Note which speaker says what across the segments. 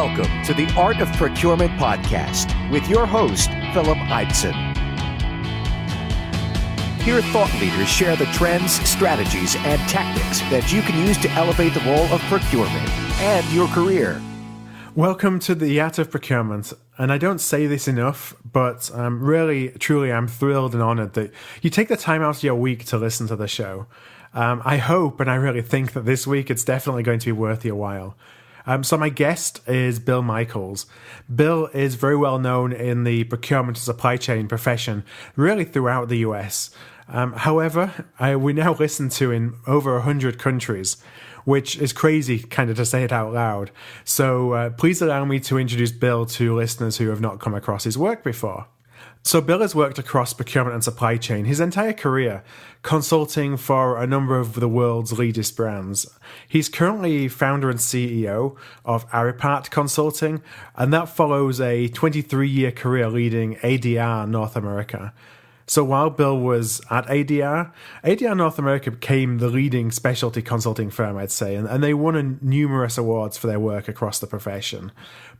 Speaker 1: Welcome to the Art of Procurement podcast with your host, Philip Eidson. Here, thought leaders share the trends, strategies, and tactics that you can use to elevate the role of procurement and your career.
Speaker 2: Welcome to the Art of Procurement. And I don't say this enough, but I'm thrilled and honored that you take the time out of your week to listen to the show. I hope and I really think that this week it's definitely going to be worth your while. So my guest is Bill Michels. Bill is very well known in the procurement and supply chain profession, really throughout the US. However, we now listen to in over 100 countries, which is crazy kind of to say it out loud. So please allow me to introduce Bill to listeners who have not come across his work before. So Bill has worked across procurement and supply chain his entire career, consulting for a number of the world's leading brands. He's currently founder and CEO of Aripart Consulting, and that follows a 23-year career leading ADR North America. So while Bill was at ADR North America became the leading specialty consulting firm, I'd say, and they won numerous awards for their work across the profession.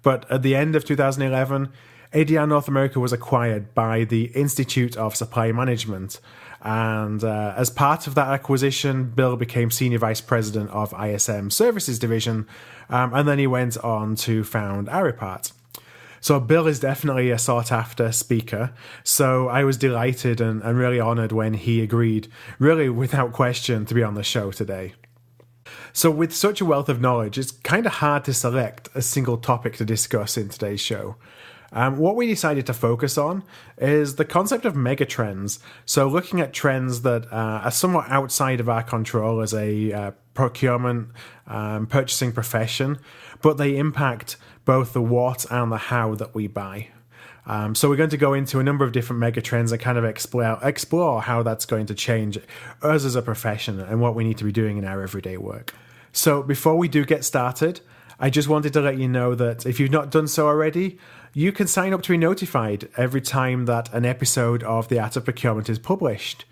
Speaker 2: But at the end of 2011, ADR North America was acquired by the Institute of Supply Management. And as part of that acquisition, Bill became Senior Vice President of ISM Services Division, and then he went on to found Aripart. So Bill is definitely a sought-after speaker, so I was delighted and really honored when he agreed, really without question, to be on the show today. So with such a wealth of knowledge, it's kind of hard to select a single topic to discuss in today's show. What we decided to focus on is the concept of megatrends. So looking at trends that are somewhat outside of our control as a procurement purchasing profession, but they impact both the what and the how that we buy. So we're going to go into a number of different megatrends and kind of explore how that's going to change us as a profession and what we need to be doing in our everyday work. So before we do get started, I just wanted to let you know that if you've not done so already, you can sign up to be notified every time that an episode of The Art of Procurement is published.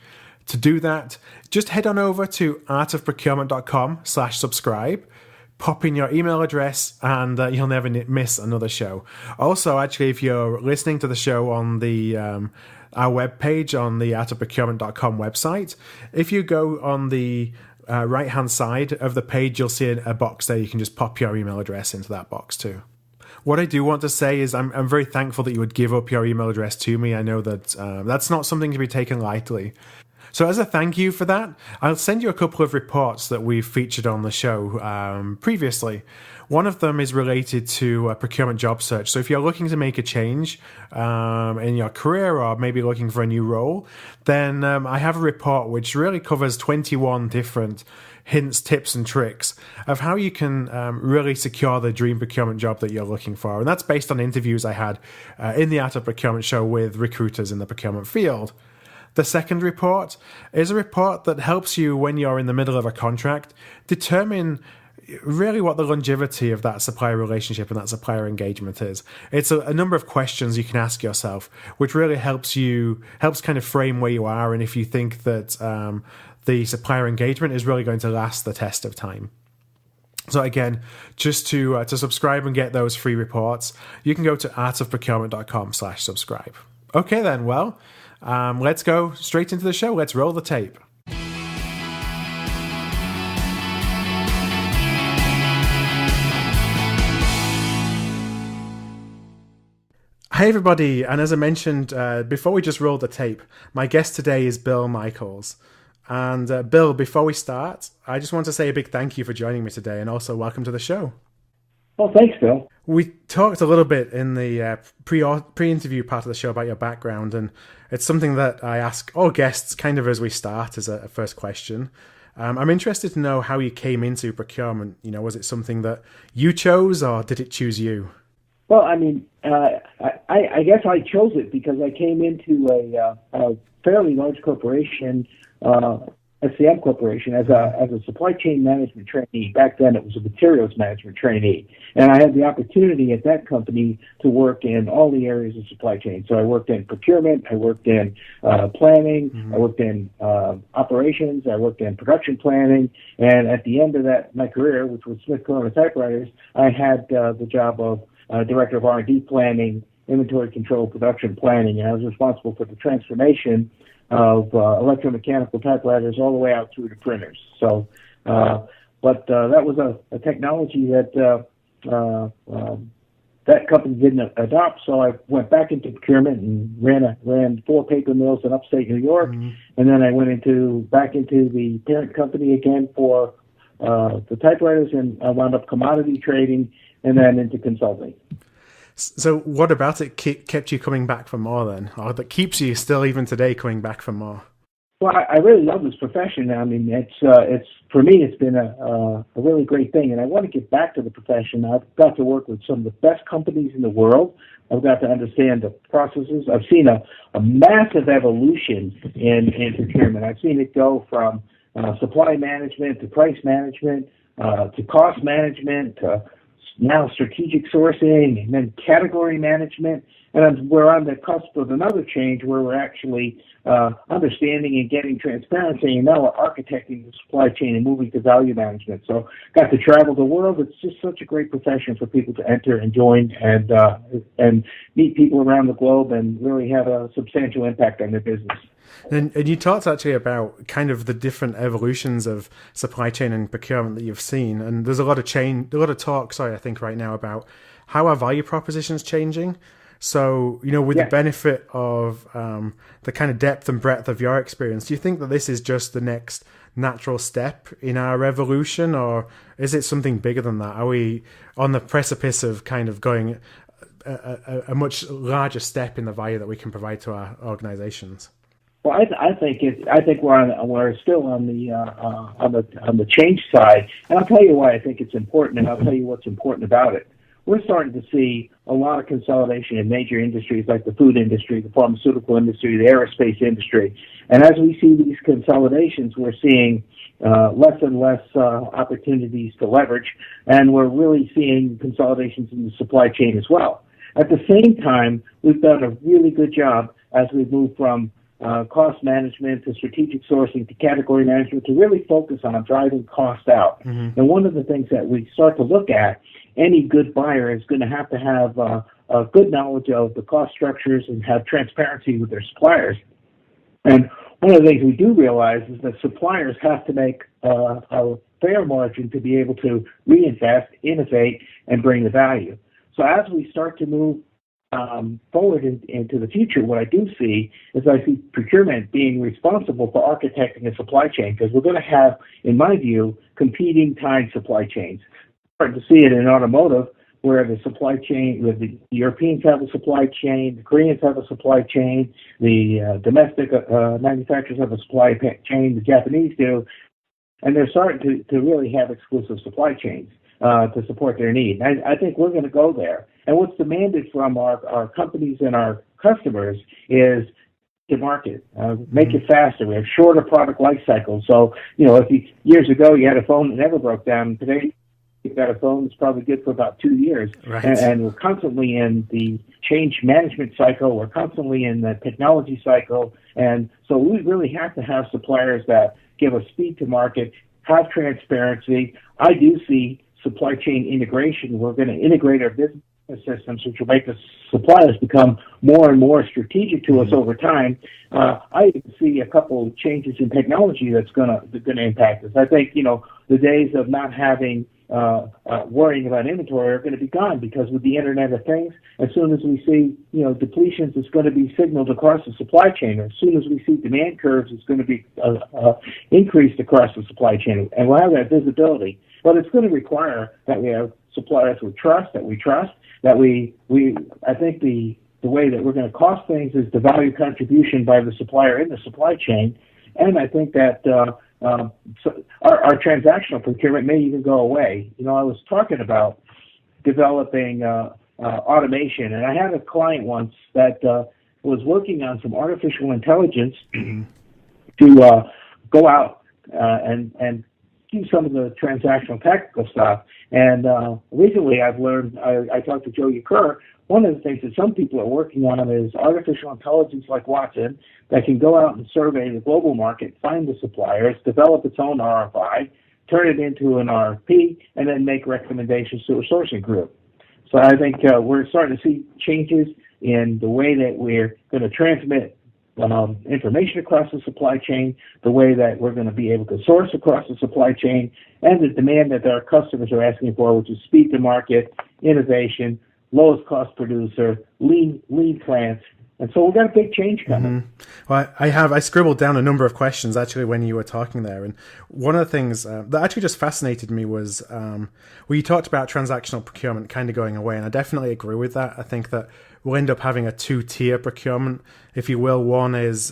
Speaker 2: To do that, just head on over to artofprocurement.com/subscribe, pop in your email address, and you'll never miss another show. Also, actually, if you're listening to the show on the our webpage on the artofprocurement.com website, if you go on the right-hand side of the page, you'll see a box there. You can just pop your email address into that box too. What I do want to say is I'm very thankful that you would give up your email address to me. I know that that's not something to be taken lightly. So as a thank you for that, I'll send you a couple of reports that we've featured on the show previously. One of them is related to a procurement job search. So if you're looking to make a change in your career or maybe looking for a new role, then I have a report which really covers 21 different hints, tips, and tricks of how you can really secure the dream procurement job that you're looking for. And that's based on interviews I had in the Art of Procurement show with recruiters in the procurement field. The second report is a report that helps you when you're in the middle of a contract determine really what the longevity of that supplier relationship and that supplier engagement is. It's a number of questions you can ask yourself, which really helps kind of frame where you are and if you think that the supplier engagement is really going to last the test of time. So again, just to subscribe and get those free reports, you can go to artofprocurement.com/subscribe. Okay then, well, let's go straight into the show. Let's roll the tape. Hey everybody, and as I mentioned before we just rolled the tape, my guest today is Bill Michels. And Bill, before we start, I just want to say a big thank you for joining me today and also welcome to the show.
Speaker 3: Well, thanks, Bill.
Speaker 2: We talked a little bit in the pre-interview part of the show about your background, and it's something that I ask all guests kind of as we start as a first question. I'm interested to know how you came into procurement. You know, was it something that you chose or did it choose you?
Speaker 3: Well, I mean, I guess I chose it because I came into a fairly large corporation SCM Corporation as a supply chain management trainee. Back then, it was a materials management trainee, and I had the opportunity at that company to work in all the areas of supply chain. So I worked in procurement, I worked in planning, I worked in operations, I worked in production planning, and at the end of my career, which was Smith Corona Typewriters, I had the job of director of R&D planning, inventory control, production planning, and I was responsible for the transformation of electromechanical typewriters all the way out through to printers. So, but that was a technology that that company didn't adopt. So I went back into procurement and ran 4 paper mills in upstate New York, and then I went back into the parent company again for the typewriters, and I wound up commodity trading and then into consulting.
Speaker 2: So what about it kept you coming back for more then, or that keeps you still even today coming back for more?
Speaker 3: Well, I really love this profession. I mean, it's for me, it's been a really great thing, and I want to get back to the profession. I've got to work with some of the best companies in the world. I've got to understand the processes. I've seen a massive evolution in procurement. I've seen it go from supply management to price management to cost management to now strategic sourcing, and then category management. And we're on the cusp of another change where we're actually understanding and getting transparency, and now we're architecting the supply chain and moving to value management. So got to travel the world. It's just such a great profession for people to enter and join and meet people around the globe and really have a substantial impact on their business.
Speaker 2: And you talked actually about kind of the different evolutions of supply chain and procurement that you've seen, and there's a lot of talk, I think right now about how our value proposition's changing. So, with the benefit of the kind of depth and breadth of your experience, do you think that this is just the next natural step in our evolution, or is it something bigger than that? Are we on the precipice of kind of going a much larger step in the value that we can provide to our organizations?
Speaker 3: Well, I think we're still on the change side, and I'll tell you why I think it's important, and I'll tell you what's important about it. We're starting to see a lot of consolidation in major industries like the food industry, the pharmaceutical industry, the aerospace industry, and as we see these consolidations, we're seeing less and less opportunities to leverage, and we're really seeing consolidations in the supply chain as well. At the same time, we've done a really good job as we've moved from cost management to strategic sourcing to category management to really focus on driving cost out. And one of the things that we start to look at, any good buyer is going to have a good knowledge of the cost structures and have transparency with their suppliers. And one of the things we do realize is that suppliers have to make a fair margin to be able to reinvest, innovate, and bring the value. So as we start to move forward into the future, what I do see is I see procurement being responsible for architecting a supply chain, because we're going to have, in my view, competing tied supply chains. We're starting to see it in automotive, where the supply chain, where the Europeans have a supply chain, the Koreans have a supply chain, the domestic manufacturers have a supply chain, the Japanese do, and they're starting to really have exclusive supply chains to support their need. I think we're going to go there. And what's demanded from our companies and our customers is to market, make it faster. We have shorter product life cycles. So, years ago you had a phone that never broke down. Today you've got a phone that's probably good for about 2 years. Right. And we're constantly in the change management cycle. We're constantly in the technology cycle. And so we really have to have suppliers that give us speed to market, have transparency. I do see supply chain integration. We're going to integrate our business systems, which will make the suppliers become more and more strategic to us over time. I see a couple of changes in technology that's going to impact us. I think the days of not having worrying about inventory are going to be gone, because with the Internet of Things, as soon as we see depletions, it's going to be signaled across the supply chain. As soon as we see demand curves, it's going to be increased across the supply chain, and we'll have that visibility. But it's going to require that we have suppliers we trust, that I think the way that we're going to cost things is the value contribution by the supplier in the supply chain. And I think that our transactional procurement may even go away. I was talking about developing automation, and I had a client once that was working on some artificial intelligence to go out and do some of the transactional tactical stuff. And recently I've learned, I talked to Joe Ukur, one of the things that some people are working on is artificial intelligence like Watson that can go out and survey the global market, find the suppliers, develop its own RFI, turn it into an RFP, and then make recommendations to a sourcing group. So I think we're starting to see changes in the way that we're going to transmit information across the supply chain, the way that we're going to be able to source across the supply chain, and the demand that our customers are asking for, which is speed to market, innovation, lowest cost producer, lean plants. And so we've got a big change coming.
Speaker 2: Well, I scribbled down a number of questions actually when you were talking there. And one of the things that actually just fascinated me was you talked about transactional procurement kind of going away. And I definitely agree with that. I think that we'll end up having a two-tier procurement, if you will. One is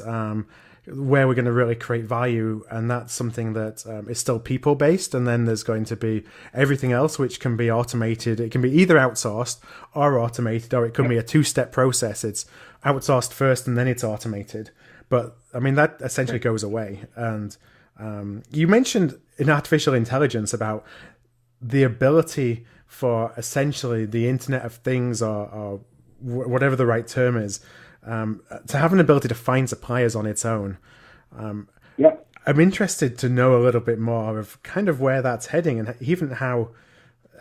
Speaker 2: where we're going to really create value, and that's something that is still people-based, and then there's going to be everything else which can be automated. It can be either outsourced or automated, or it could be a two-step process. It's outsourced first and then it's automated. But I mean, that essentially goes away. And you mentioned in artificial intelligence about the ability for essentially the Internet of Things or whatever the right term is, to have an ability to find suppliers on its own. I'm interested to know a little bit more of kind of where that's heading, and even how,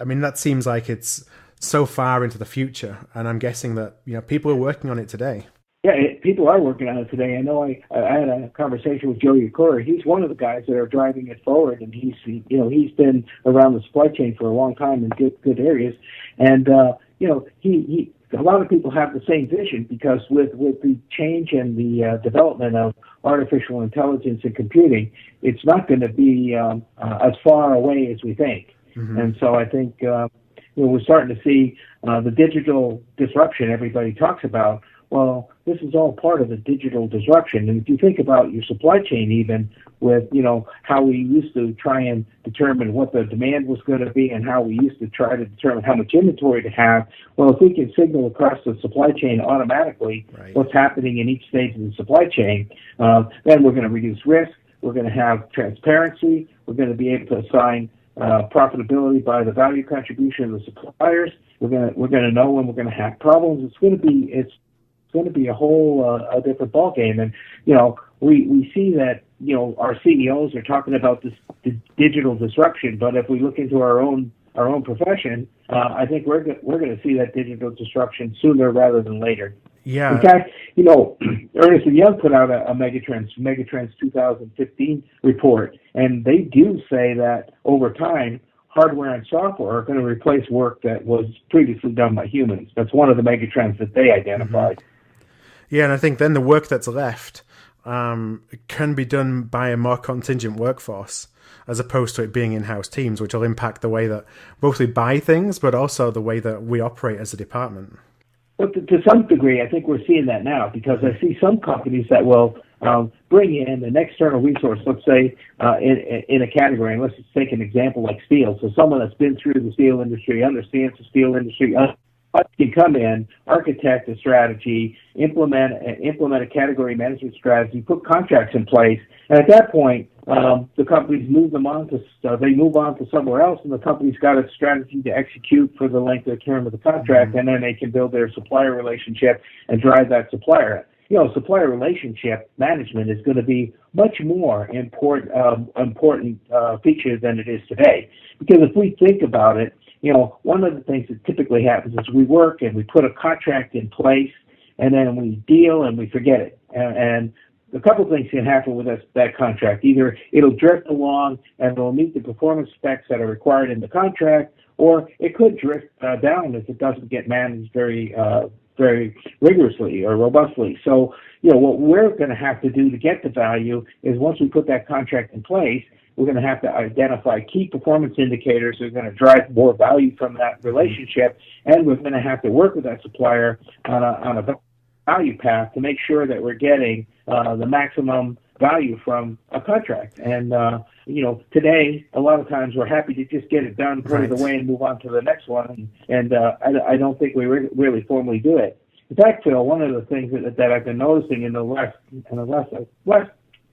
Speaker 2: I mean, that seems like it's so far into the future, and I'm guessing that people are working on it today.
Speaker 3: Yeah, people are working on it today. I know I had a conversation with Joe Ukur. He's one of the guys that are driving it forward, and he's been around the supply chain for a long time in good areas, and he a lot of people have the same vision, because with the change and the development of artificial intelligence and computing, it's not going to be as far away as we think. And so I think we're starting to see the digital disruption everybody talks about. Well, this is all part of the digital disruption. And if you think about your supply chain, even with, how we used to try and determine what the demand was going to be and how we used to try to determine how much inventory to have, well, if we can signal across the supply chain automatically what's happening in each stage of the supply chain, then we're going to reduce risk. We're going to have transparency. We're going to be able to assign profitability by the value contribution of the suppliers. We're going to know when we're going to have problems. It's going to be a whole a different ballgame. And we see that our CEOs are talking about this digital disruption, but if we look into our own profession, I think we're going to see that digital disruption sooner rather than later.
Speaker 2: Yeah.
Speaker 3: In fact, Ernst & Young put out a Megatrends 2015 report, and they do say that over time, hardware and software are going to replace work that was previously done by humans. That's one of the megatrends that they identified.
Speaker 2: Yeah, and I think then the work that's left can be done by a more contingent workforce, as opposed to it being in-house teams, which will impact the way that both we buy things, but also the way that we operate as a department.
Speaker 3: Well, to some degree, I think we're seeing that now, because I see some companies that will bring in an external resource, let's say in a category, and let's just take an example like steel. So someone that's been through the steel industry, understands the steel industry, can come in, architect a strategy, implement a category management strategy, put contracts in place, and at that point, the companies move on to somewhere else, and the company's got a strategy to execute for the length of the term of the contract, and then they can build their supplier relationship and drive that supplier. Supplier relationship management is going to be much more important feature than it is today, because if we think about it, one of the things that typically happens is we work and we put a contract in place, and then we deal and we forget it. And a couple of things can happen with that contract. Either it'll drift along and it'll meet the performance specs that are required in the contract, or it could drift down if it doesn't get managed very rigorously or robustly. So, what we're going to have to do to get the value is, once we put that contract in place, we're going to have to identify key performance indicators that are going to drive more value from that relationship, and we're going to have to work with that supplier on a value path to make sure that we're getting the maximum value from a contract. And today, a lot of times we're happy to just get it done, put it away, and move on to the next one. And I don't think we really formally do it. In fact, Phil, one of the things that I've been noticing in the last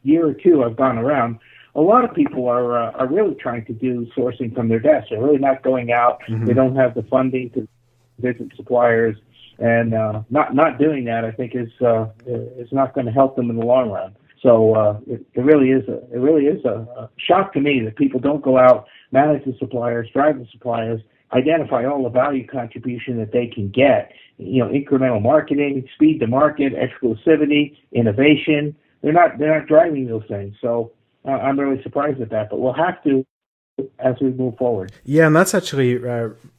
Speaker 3: year or two, I've gone around. a lot of people are really trying to do sourcing from their desk. They're really not going out. They don't have the funding to visit suppliers, and not doing that, I think, is not going to help them in the long run. So it really is a shock to me that people don't go out, manage the suppliers, drive the suppliers, identify all the value contribution that they can get. Incremental marketing, speed to market, exclusivity, innovation. They're not driving those things. So I'm really surprised at that. But we'll have to as we move forward.
Speaker 2: Yeah, and that's actually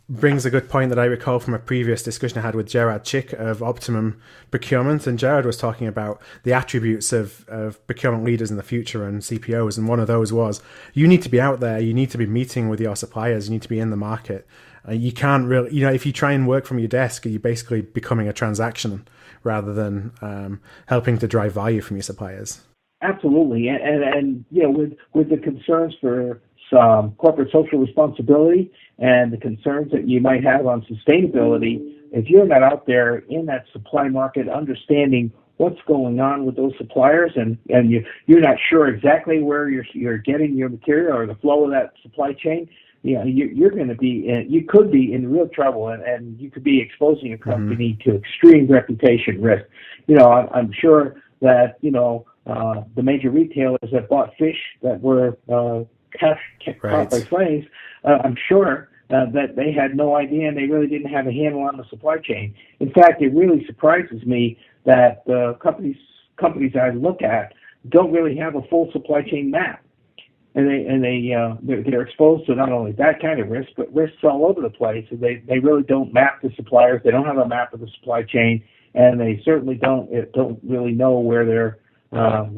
Speaker 2: brings a good point that I recall from a previous discussion I had with Gerard Chick of Optimum Procurement. And Gerard was talking about the attributes of procurement leaders in the future and CPOs. And one of those was, you need to be out there, you need to be meeting with your suppliers, you need to be in the market. You can't really, if you try and work from your desk, you're basically becoming a transaction rather than helping to drive value from your suppliers.
Speaker 3: Absolutely. And with the concerns for some corporate social responsibility and the concerns that you might have on sustainability, if you're not out there in that supply market understanding what's going on with those suppliers and you're not sure exactly where you're getting your material or the flow of that supply chain, you're going to be you could be in real trouble, and you could be exposing your company to extreme reputation risk. I'm sure that the major retailers that bought fish that were caught by slaves, I'm sure that they had no idea and they really didn't have a handle on the supply chain. In fact, it really surprises me that the companies I look at don't really have a full supply chain map, and they're exposed to not only that kind of risk, but risks all over the place. And they really don't map the suppliers. They don't have a map of the supply chain, and they certainly don't really know where a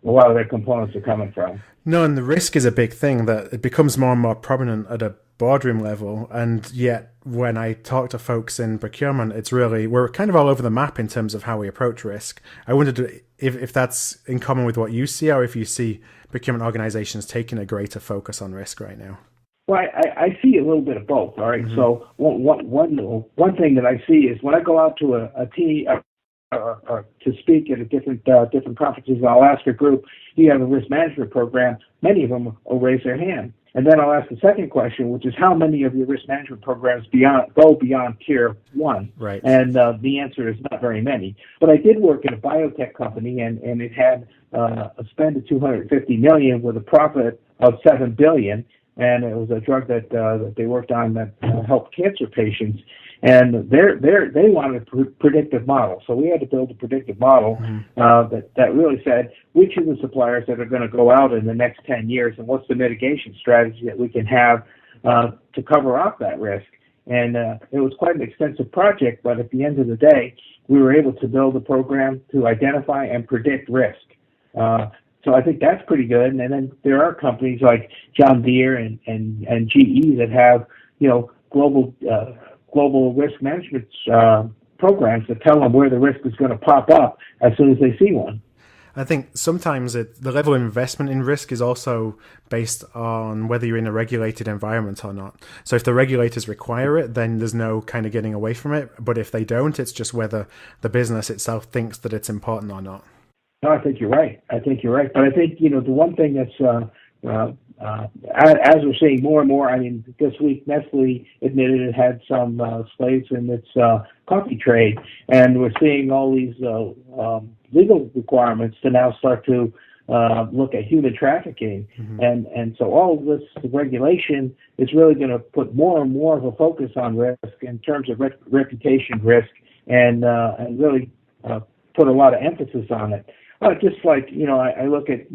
Speaker 3: lot of their components are coming from.
Speaker 2: No, and the risk is a big thing, that it becomes more and more prominent at a boardroom level. And yet, when I talk to folks in procurement, we're kind of all over the map in terms of how we approach risk. I wondered if that's in common with what you see, or if you see procurement organizations taking a greater focus on risk right now.
Speaker 3: Well, I see a little bit of both. All right. So one thing that I see is when I go out to a team or to speak at a different conferences, and I'll ask a group, do you have a risk management program? Many of them will raise their hand. And then I'll ask the second question, which is how many of your risk management programs go beyond tier 1?
Speaker 2: Right.
Speaker 3: And the answer is not very many. But I did work at a biotech company, and it had a spend of $250 million with a profit of $7 billion. And it was a drug that they worked on that helped cancer patients. And they wanted a predictive model. So we had to build a predictive model that really said which of the suppliers that are going to go out in the next 10 years and what's the mitigation strategy that we can have to cover off that risk. And it was quite an extensive project, but at the end of the day, we were able to build a program to identify and predict risk. So I think that's pretty good. And then there are companies like John Deere and GE that have global risk management programs that tell them where the risk is going to pop up as soon as they see one.
Speaker 2: I think sometimes the level of investment in risk is also based on whether you're in a regulated environment or not. So if the regulators require it, then there's no kind of getting away from it. But if they don't, it's just whether the business itself thinks that it's important or not.
Speaker 3: No, I think you're right. But I think, the one thing that's as we're seeing more and more, I mean, this week Nestle admitted it had some slaves in its coffee trade, and we're seeing all these legal requirements to now start to look at human trafficking, and so all of this regulation is really going to put more and more of a focus on risk in terms of reputation risk, and really put a lot of emphasis on it. Just like I look at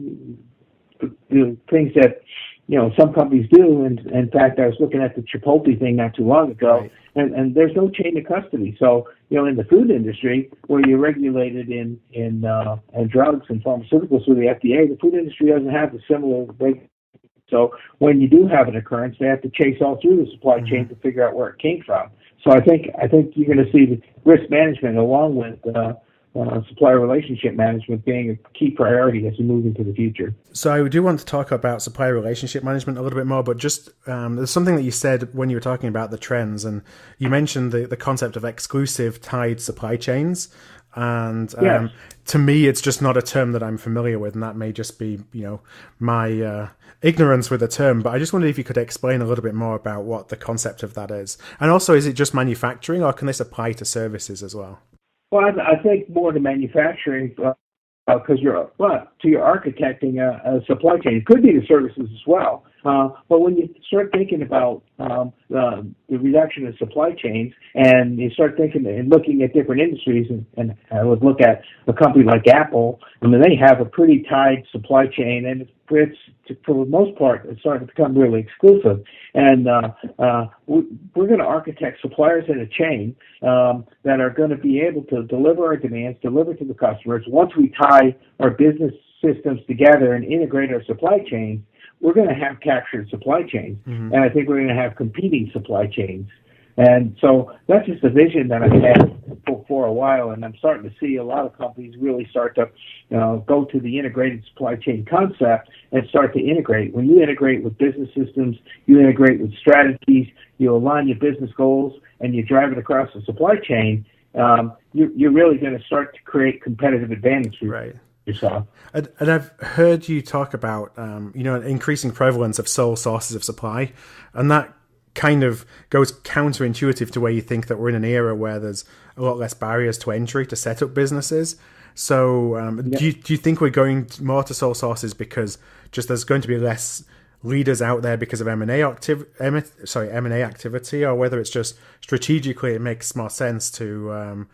Speaker 3: the things that some companies do, and in fact I was looking at the Chipotle thing not too long ago, right. and there's no chain of custody. So in the food industry, where you're regulated in drugs and pharmaceuticals through the FDA, the food industry doesn't have the similar regulation. So when you do have an occurrence, they have to chase all through the supply chain to figure out where it came from. So I think you're going to see the risk management along with supplier relationship management being a key priority as we move into the future.
Speaker 2: So I do want to talk about supplier relationship management a little bit more, but just there's something that you said when you were talking about the trends, and you mentioned the concept of exclusive tied supply chains. And
Speaker 3: Yes.
Speaker 2: to me, it's just not a term that I'm familiar with, and that may just be, my ignorance with the term. But I just wondered if you could explain a little bit more about what the concept of that is. And also, is it just manufacturing, or can this apply to services as well?
Speaker 3: Well, I think more to manufacturing, because you're architecting a supply chain. It could be the services as well. But when you start thinking about the reduction of supply chains, and you start thinking and looking at different industries, and I would look at a company like Apple. I mean, they have a pretty tight supply chain, and it's for the most part, it's starting to become really exclusive. And we're going to architect suppliers in a chain that are going to be able to deliver our demands, deliver to the customers. Once we tie our business systems together and integrate our supply chains, we're going to have captured supply chains. Mm-hmm. And I think we're going to have competing supply chains. And so that's just a vision that I've had for a while, and I'm starting to see a lot of companies really start to go to the integrated supply chain concept and start to integrate. When you integrate with business systems, you integrate with strategies, you align your business goals, and you drive it across the supply chain, you're really going to start to create competitive advantage for yourself.
Speaker 2: And I've heard you talk about an increasing prevalence of sole sources of supply, and that kind of goes counterintuitive to where you think that we're in an era where there's a lot less barriers to entry to set up businesses. So do you think we're going more to sole sources because just there's going to be less leaders out there because of M&A activity, or whether it's just strategically it makes more sense to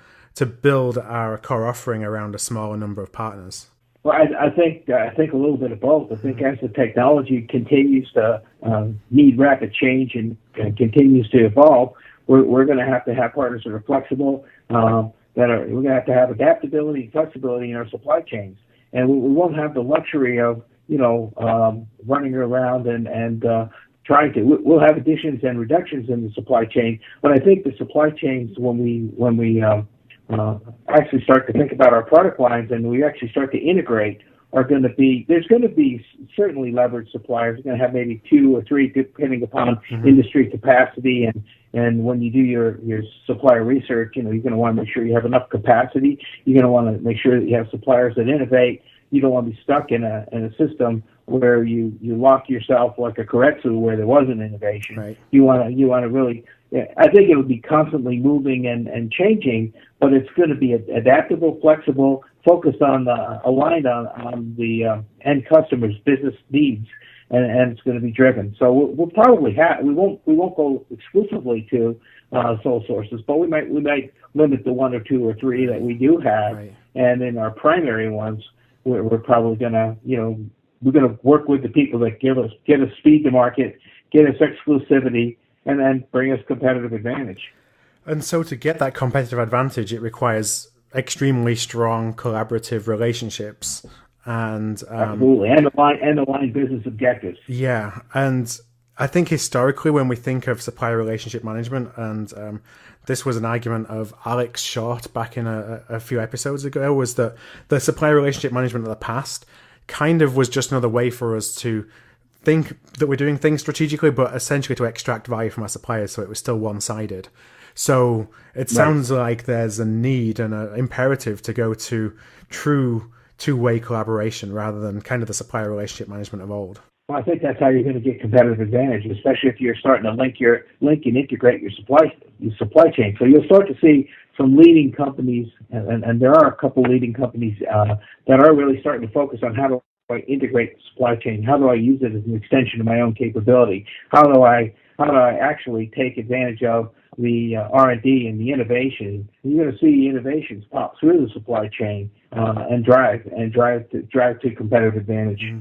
Speaker 2: build our core offering around a smaller number of partners?
Speaker 3: Well, I think a little bit of both. I think as the technology continues to need rapid change and continues to evolve, we're going to have partners that are flexible. We're going to have adaptability and flexibility in our supply chains, and we won't have the luxury of running around and trying to. We'll have additions and reductions in the supply chain, but I think the supply chains when we actually start to think about our product lines and we actually start to integrate there's going to be certainly leveraged suppliers. You're going to have maybe 2 or 3 depending upon industry capacity, and when you do your supplier research, you're going to want to make sure you have enough capacity. You're going to want to make sure that you have suppliers that innovate. You don't want to be stuck in a system where you lock yourself like a Keiretsu where there wasn't innovation. Right. You want to really. I think it would be constantly moving and changing, but it's going to be adaptable, flexible, focused on aligned on the end customer's business needs, and it's going to be driven. So we'll probably we won't go exclusively to sole sources, but we might limit the 1 or 2 or 3 that we do have, right. And in our primary ones, we're probably going to we're going to work with the people that give us speed to market, get us exclusivity, and then bring us competitive advantage.
Speaker 2: And so to get that competitive advantage, it requires extremely strong collaborative relationships. And
Speaker 3: absolutely, and align business objectives.
Speaker 2: Yeah, and I think historically when we think of supplier relationship management, and this was an argument of Alex Short back in a few episodes ago, was that the supplier relationship management of the past kind of was just another way for us to think that we're doing things strategically, but essentially to extract value from our suppliers, so it was still one-sided. So it sounds like there's a need and an imperative to go to true two-way collaboration rather than kind of the supplier relationship management of old.
Speaker 3: Well, I think that's how you're going to get competitive advantage, especially if you're starting to link and integrate your supply chain. So you'll start to see some leading companies, and there are a couple leading companies that are really starting to focus on how do I integrate the supply chain? How do I use it as an extension of my own capability? How do I actually take advantage of the R&D and the innovation? You're going to see innovations pop through the supply chain and drive to competitive advantage.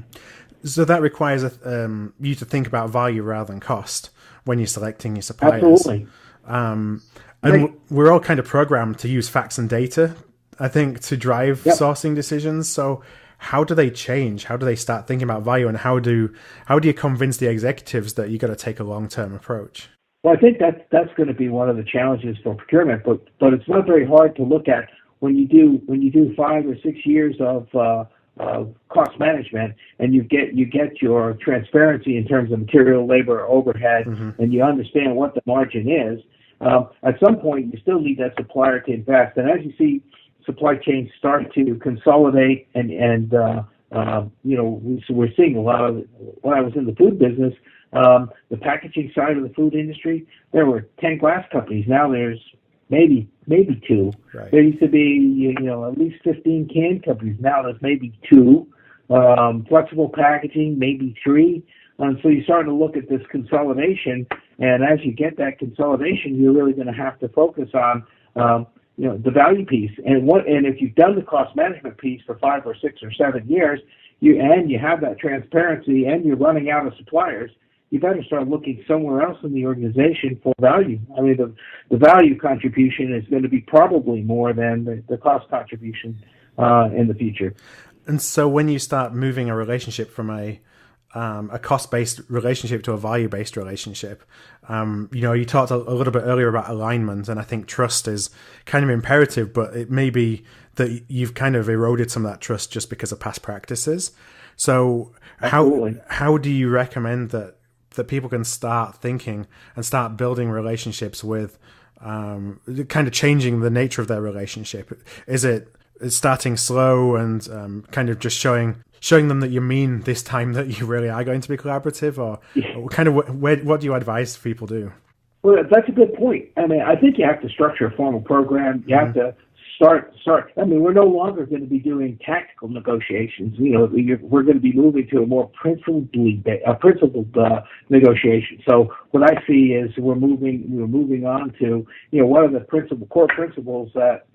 Speaker 2: So that requires you to think about value rather than cost when you're selecting your suppliers.
Speaker 3: Absolutely.
Speaker 2: And we're all kind of programmed to use facts and data, I think, to drive sourcing decisions. So how do they change? How do they start thinking about value? And how do you convince the executives that you got to take a long-term approach?
Speaker 3: Well, I think that's going to be one of the challenges for procurement, but it's not very hard to look at when you do 5 or 6 years of cost management, and you get your transparency in terms of material, labor, overhead, and you understand what the margin is. At some point, you still need that supplier to invest, and as you see supply chains start to consolidate we're seeing a lot of, when I was in the food business, the packaging side of the food industry, there were 10 glass companies. Now there's maybe two.
Speaker 2: Right.
Speaker 3: There used to be, at least 15 can companies. Now there's maybe two. Flexible packaging, maybe three. So you're starting to look at this consolidation, and as you get that consolidation, you're really going to have to focus on, the value piece. And if you've done the cost management piece for 5 or 6 or 7 years, you have that transparency, and you're running out of suppliers, you better start looking somewhere else in the organization for value. I mean, the value contribution is going to be probably more than the cost contribution in the future.
Speaker 2: And so when you start moving a relationship from a cost-based relationship to a value-based relationship, you talked a little bit earlier about alignment, and I think trust is kind of imperative, but it may be that you've kind of eroded some of that trust just because of past practices. So how do you recommend that people can start thinking and start building relationships with kind of changing the nature of their relationship? Is it starting slow and kind of just showing them that you mean this time that you really are going to be collaborative, or kind of what do you advise people do?
Speaker 3: Well, that's a good point. I mean, I think you have to structure a formal program. You have to start. I mean, we're no longer going to be doing tactical negotiations. We're going to be moving to a more principled negotiation. So what I see is we're moving on to, what are the core principles that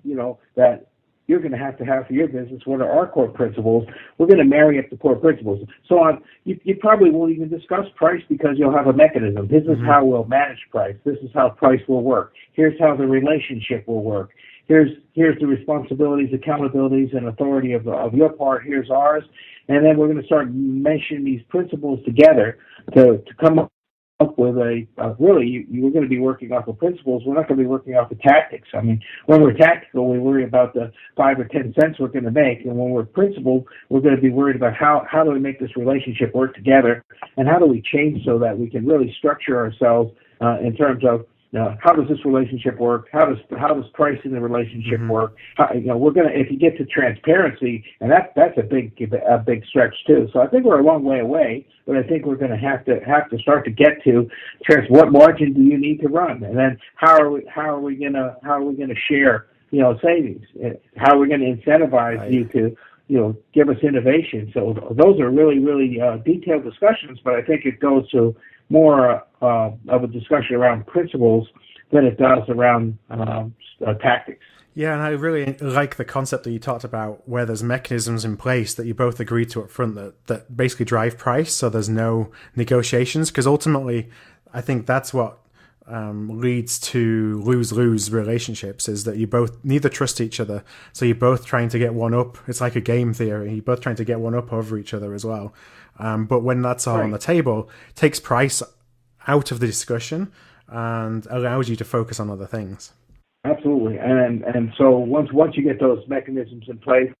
Speaker 3: you're going to have for your business. What are our core principles? We're going to marry up the core principles. So you probably won't even discuss price because you'll have a mechanism. This is how we'll manage price. This is how price will work. Here's how the relationship will work. Here's the responsibilities, accountabilities, and authority of your part. Here's ours. And then we're going to start mentioning these principles together to come up with we're going to be working off of principles. We're not going to be working off of tactics. I mean, when we're tactical, we worry about the 5 or 10 cents we're going to make. And when we're principled, we're going to be worried about how do we make this relationship work together, and how do we change so that we can really structure ourselves in terms of how does this relationship work? How does price in the relationship work? If you get to transparency, and that's a big stretch too. So I think we're a long way away, but I think we're going to have to start to get to what margin do you need to run, and then how are we going to share savings? How are we going to incentivize you to give us innovation? So those are really, really detailed discussions, but I think it goes to more of a discussion around principles than it does around tactics.
Speaker 2: Yeah, and I really like the concept that you talked about where there's mechanisms in place that you both agree to up front that basically drive price, so there's no negotiations, because ultimately I think that's what leads to lose-lose relationships, is that you both neither trust each other, so you're both trying to get one up. It's like a game theory. You're both trying to get one up over each other as well. But when that's all on the table, it takes price out of the discussion and allows you to focus on other things.
Speaker 3: Absolutely. And so once you get those mechanisms in place,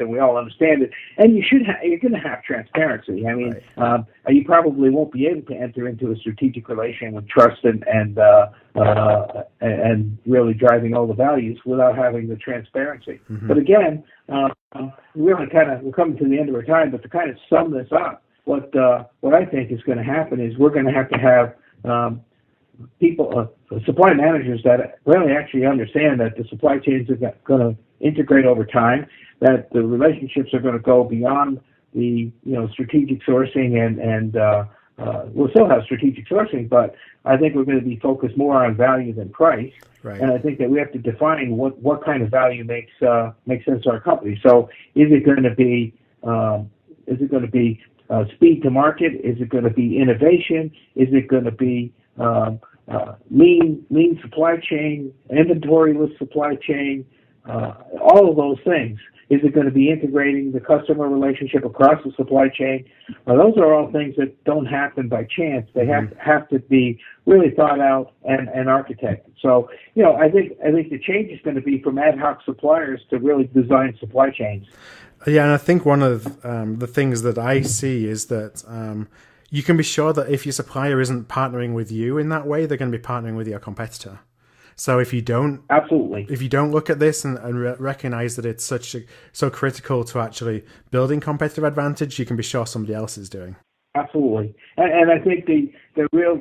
Speaker 3: and we all understand it, and you're going to have transparency. I mean, you probably won't be able to enter into a strategic relation with trust and really driving all the values without having the transparency. But again, we're coming to the end of our time. But to kind of sum this up, what I think is going to happen is we're going to have people, supply managers that really actually understand that the supply chains are going to integrate over time, that the relationships are going to go beyond the strategic sourcing, and we'll still have strategic sourcing, but I think we're going to be focused more on value than price. Right. And I think that we have to define what kind of value makes sense to our company. So is it going to be speed to market? Is it going to be innovation? Is it going to be lean supply chain, inventory-less supply chain, all of those things? Is it going to be integrating the customer relationship across the supply chain? Those are all things that don't happen by chance. They have to be really thought out and architected. So, I think the change is going to be from ad hoc suppliers to really design supply chains.
Speaker 2: Yeah, and I think one of the things that I see is that you can be sure that if your supplier isn't partnering with you in that way, they're going to be partnering with your competitor. So if you don't
Speaker 3: Absolutely.
Speaker 2: look at this and recognize that it's so critical to actually building competitive advantage, you can be sure somebody else is doing.
Speaker 3: Absolutely. And I think the real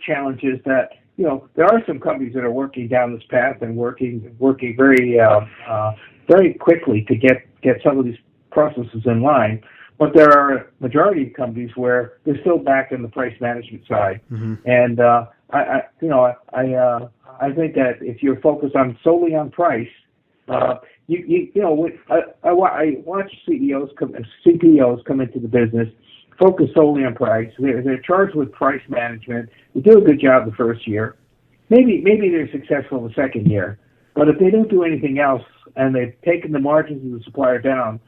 Speaker 3: challenge is that, there are some companies that are working down this path and working very very quickly to get some of these processes in line. But there are a majority of companies where they're still back in the price management side. Mm-hmm. And I think that if you're focused solely on price, I watch CPOs come into the business, focus solely on price. They're charged with price management. They do a good job the first year. Maybe they're successful the second year. But if they don't do anything else and they've taken the margins of the supplier down,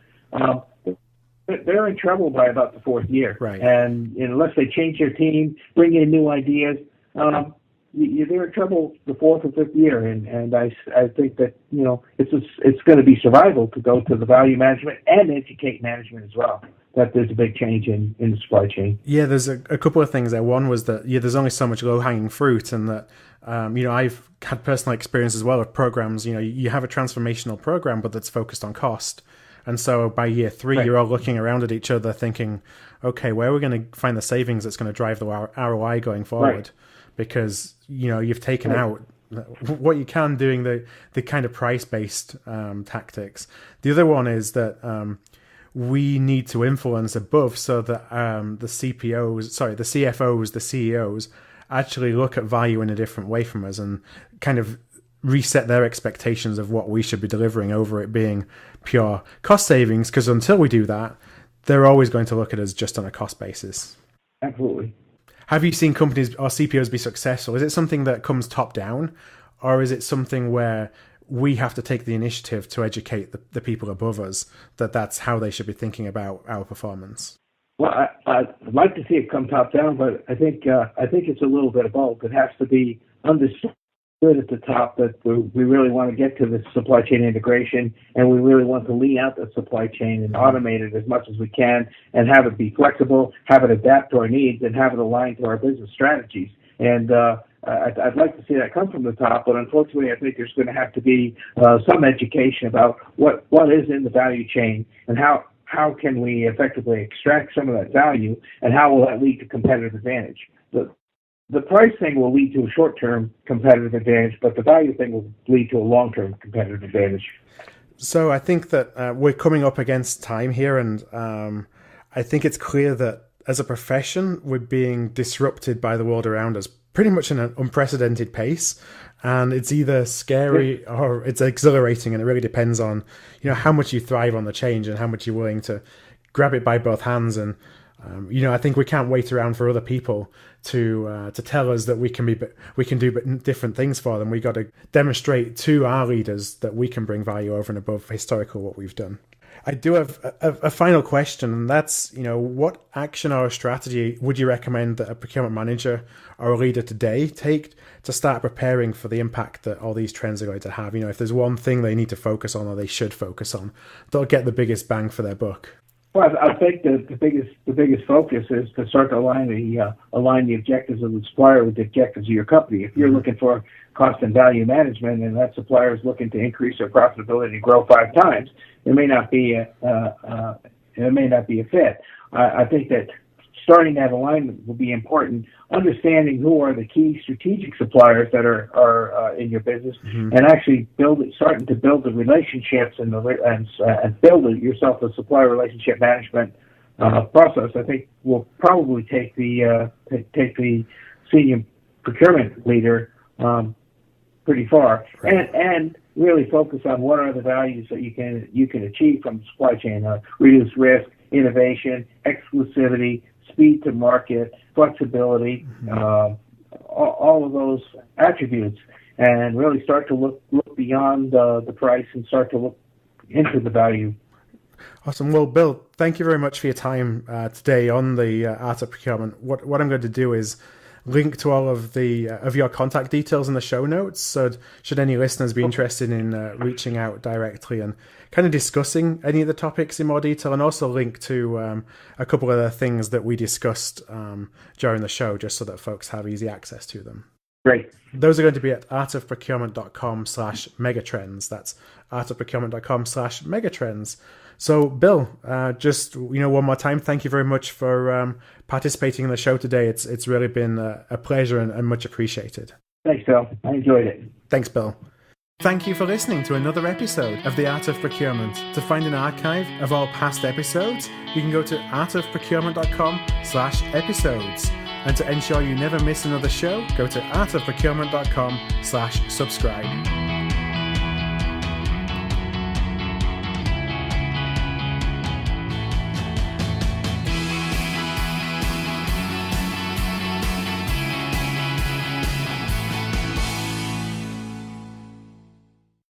Speaker 3: they're in trouble by about the fourth year.
Speaker 2: Right. And
Speaker 3: unless they change their team, bring in new ideas, they're in trouble the fourth or fifth year. And I think that, it's going to be survival to go to the value management and educate management as well, that there's a big change in the supply chain.
Speaker 2: Yeah, there's a couple of things there. One was that, there's only so much low-hanging fruit, and that, I've had personal experience as well of programs. You have a transformational program, but that's focused on cost. And so by year 3, You're all looking around at each other thinking, okay, where are we going to find the savings that's going to drive the ROI going forward? Right. Because, you've taken out what you can doing the kind of price-based tactics. The other one is that we need to influence above so that the CFOs, the CEOs actually look at value in a different way from us and kind of reset their expectations of what we should be delivering over it being pure cost savings, because until we do that, they're always going to look at us just on a cost basis.
Speaker 3: Absolutely.
Speaker 2: Have you seen companies or CPOs be successful? Is it something that comes top down, or is it something where we have to take the initiative to educate the people above us that that's how they should be thinking about our performance?
Speaker 3: Well, I'd like to see it come top down, but I think it's a little bit of both. It has to be understood at the top that we really want to get to the supply chain integration, and we really want to lean out the supply chain and automate it as much as we can, and have it be flexible, have it adapt to our needs, and have it aligned to our business strategies. And I'd like to see that come from the top, but unfortunately, I think there's going to have to be some education about what is in the value chain and how can we effectively extract some of that value, and how will that lead to competitive advantage. The price thing will lead to a short-term competitive advantage, but the value thing will lead to a long-term competitive advantage.
Speaker 2: So I think that we're coming up against time here, and I think it's clear that as a profession, we're being disrupted by the world around us pretty much in an unprecedented pace, and it's either scary or it's exhilarating, and it really depends on how much you thrive on the change and how much you're willing to grab it by both hands. And I think we can't wait around for other people to tell us that we can do different things for them. We got to demonstrate to our leaders that we can bring value over and above historical what we've done. I do have a final question, and that's, what action or strategy would you recommend that a procurement manager or a leader today take to start preparing for the impact that all these trends are going to have? If there's one thing they need to focus on, or they should focus on, they'll get the biggest bang for their buck.
Speaker 3: Well, I think the biggest focus is to start to align the objectives of the supplier with the objectives of your company. If you're looking for cost and value management, and that supplier is looking to increase their profitability and grow 5 times, it may not be a fit. I think that starting that alignment will be important. Understanding who are the key strategic suppliers that are in your business, and actually starting to build the relationships and build yourself a supplier relationship management process. I think will probably take the senior procurement leader pretty far, right. and really focus on what are the values that you can achieve from the supply chain: reduce risk, innovation, exclusivity, speed to market, flexibility, all of those attributes, and really start to look beyond the price and start to look into the value.
Speaker 2: Awesome. Well, Bill, thank you very much for your time today on the Art of Procurement. What I'm going to do is link to all of your contact details in the show notes. So should any listeners be interested in reaching out directly and kind of discussing any of the topics in more detail, and also link to a couple of the things that we discussed during the show, just so that folks have easy access to them.
Speaker 3: Great.
Speaker 2: Those are going to be at artofprocurement.com/megatrends. That's artofprocurement.com/megatrends. So, Bill, just one more time, thank you very much for participating in the show today. It's really been a pleasure and much appreciated.
Speaker 3: Thanks, Bill. I enjoyed it.
Speaker 2: Thanks, Bill. Thank you for listening to another episode of The Art of Procurement. To find an archive of all past episodes, you can go to artofprocurement.com/episodes. And to ensure you never miss another show, go to artofprocurement.com/subscribe.